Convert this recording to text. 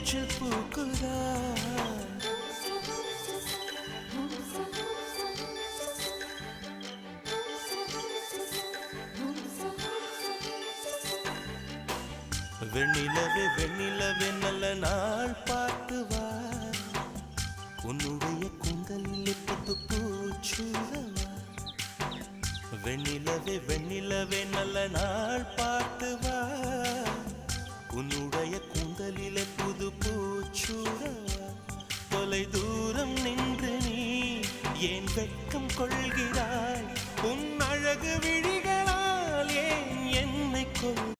மூச்சு பூக்குதா வெண்ணிலவே வெண்ணிலவே நல்ல நாள் பார்த்து வா உன்னுடைய கூந்தலில் புத்து பூச்சூடவா வெண்ணிலவே வெண்ணிலவே நல்ல நாள் பார்த்து வா உன்னுடைய கூந்தலிலே புது பூச்சூடவா தொலை தூரம் நின்று நீ ஏன் வெட்கம் கொள்கிறாய்